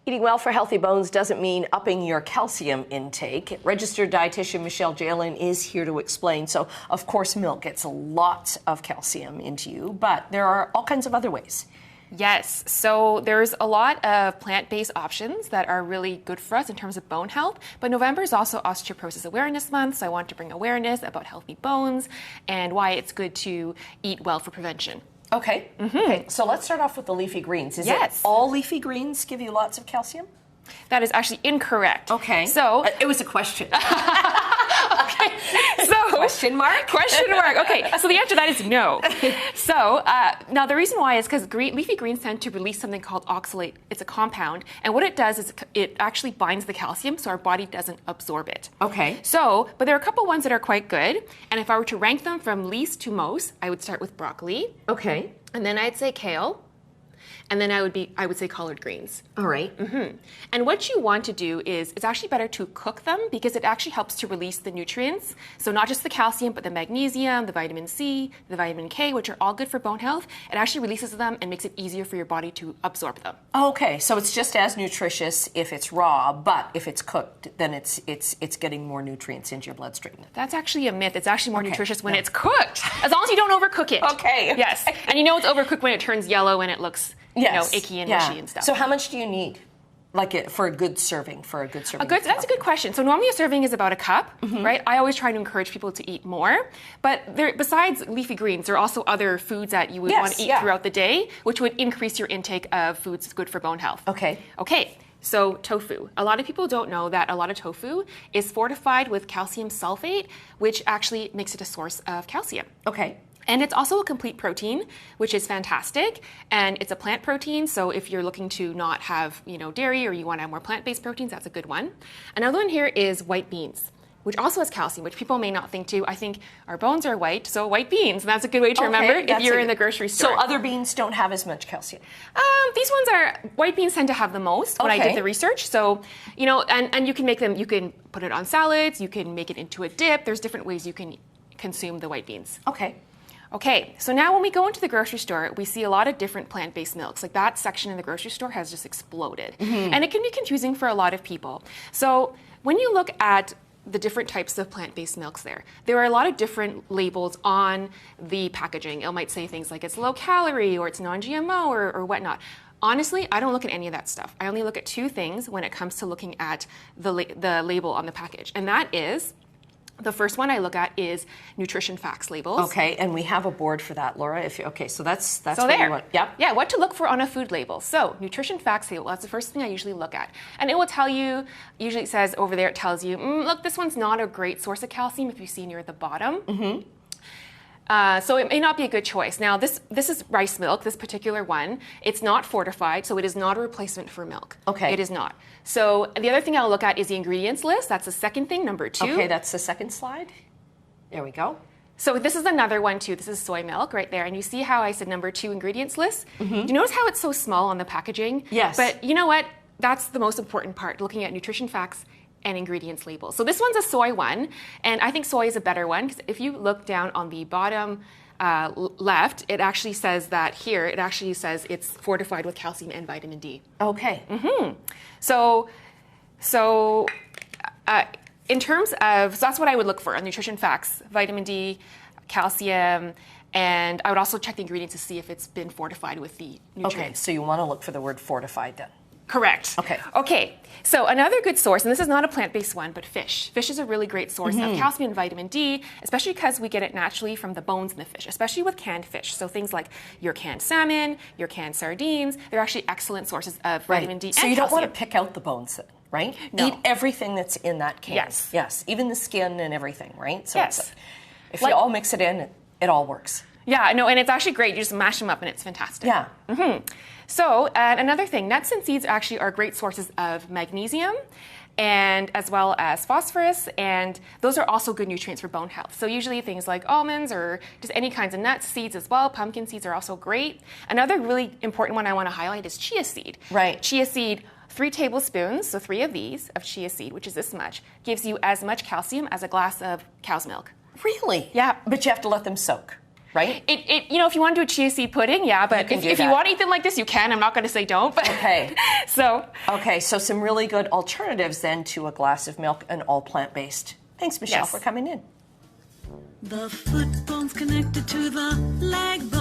Eating well for healthy bones doesn't mean upping your calcium intake. Registered dietitian Michelle Jaelin is here to explain. So, of course, milk gets lots of calcium into you, but there are all kinds of other ways. Yes, so there's a lot of plant-based options that are really good for us in terms of bone health, but November is also Osteoporosis Awareness Month, so I want to bring awareness about healthy bones and why it's good to eat well for prevention. Okay. Okay. So let's start off with the leafy greens. Is it all leafy greens give you lots of calcium? That is actually incorrect. Okay. So it was a question. Okay. So question mark? Question mark. Okay. So the answer to that is no. So now the reason why is because leafy greens tend to release something called oxalate. It's a compound, and what it does is it actually binds the calcium, so our body doesn't absorb it. Okay. So, but there are a couple ones that are quite good, and if I were to rank them from least to most, I would start with broccoli. Okay. And then I'd say kale. And then I would say collard greens. All right. And what you want to do is, it's actually better to cook them because it actually helps to release the nutrients. So not just the calcium, but the magnesium, the vitamin C, the vitamin K, which are all good for bone health. It actually releases them and makes it easier for your body to absorb them. Okay, so it's just as nutritious if it's raw, but if it's cooked, then it's getting more nutrients into your bloodstream. That's actually a myth. It's actually more nutritious when it's cooked, as long as you don't overcook it. Okay. Yes, and you know it's overcooked when it turns yellow and it looks icky and mushy and stuff. So how much do you need, for a good serving? That's a good question. So normally a serving is about a cup, right? I always try to encourage people to eat more. But besides leafy greens, there are also other foods that you would want to eat throughout the day, which would increase your intake of foods good for bone health. Okay. Okay. So tofu. A lot of people don't know that a lot of tofu is fortified with calcium sulfate, which actually makes it a source of calcium. Okay. And it's also a complete protein, which is fantastic. And it's a plant protein, so if you're looking to not have, dairy or you want to have more plant-based proteins, that's a good one. Another one here is white beans, which also has calcium, which people may not think to. I think our bones are white, so white beans, and that's a good way to remember if you're in the grocery store. So other beans don't have as much calcium? White beans tend to have the most when I did the research. So, and you can make them, you can put it on salads, you can make it into a dip. There's different ways you can consume the white beans. Okay, so now when we go into the grocery store, we see a lot of different plant-based milks. Like that section in the grocery store has just exploded. And it can be confusing for a lot of people. So when you look at the different types of plant-based milks there are a lot of different labels on the packaging. It might say things like it's low calorie or it's non-GMO or whatnot. Honestly, I don't look at any of that stuff. I only look at two things when it comes to looking at the label on the package. And that is, the first one I look at is nutrition facts labels. Okay, and we have a board for that, Laura. So that's so what there. you want. Yep. Yeah, what to look for on a food label. So nutrition facts label, that's the first thing I usually look at. And it will tell you, usually it says over there, it tells you, look, this one's not a great source of calcium if you see near the bottom. So it may not be a good choice. Now, this is rice milk, this particular one. It's not fortified, so it is not a replacement for milk. Okay. It is not. So the other thing I'll look at is the ingredients list. That's the second thing, number 2. Okay, that's the second slide. There we go. So this is another one too. This is soy milk right there. And you see how I said number 2 ingredients list? Do you notice how it's so small on the packaging? Yes. But you know what? That's the most important part, looking at nutrition facts and ingredients labels. So this one's a soy one, and I think soy is a better one because if you look down on the bottom left, it actually says that here, it actually says it's fortified with calcium and vitamin D. Okay. So in terms of, so that's what I would look for on nutrition facts, vitamin D, calcium, and I would also check the ingredients to see if it's been fortified with the nutrients. Okay, so you want to look for the word fortified then. Correct. Okay. So another good source, and this is not a plant-based one, but fish. Fish is a really great source of calcium and vitamin D, especially because we get it naturally from the bones in the fish, especially with canned fish. So things like your canned salmon, your canned sardines, they're actually excellent sources of vitamin D and calcium. So you don't want to pick out the bones then, right? No. Eat everything that's in that can. Yes. Even the skin and everything, right? So yes. If you all mix it in, it all works. Yeah, no, and it's actually great. You just mash them up and it's fantastic. Yeah. So another thing, nuts and seeds actually are great sources of magnesium and as well as phosphorus, and those are also good nutrients for bone health. So usually things like almonds or just any kinds of nuts, seeds as well. Pumpkin seeds are also great. Another really important one I want to highlight is chia seed. Right. Chia seed, 3 tablespoons, so 3 of these of chia seed, which is this much, gives you as much calcium as a glass of cow's milk. Really? Yeah. But you have to let them soak. right? If you want to do a chia seed pudding, yeah, but if you want to eat them like this, you can. I'm not going to say don't. But okay. So some really good alternatives then to a glass of milk and all plant-based. Thanks, Michelle, for coming in. The foot bone's connected to the leg bone.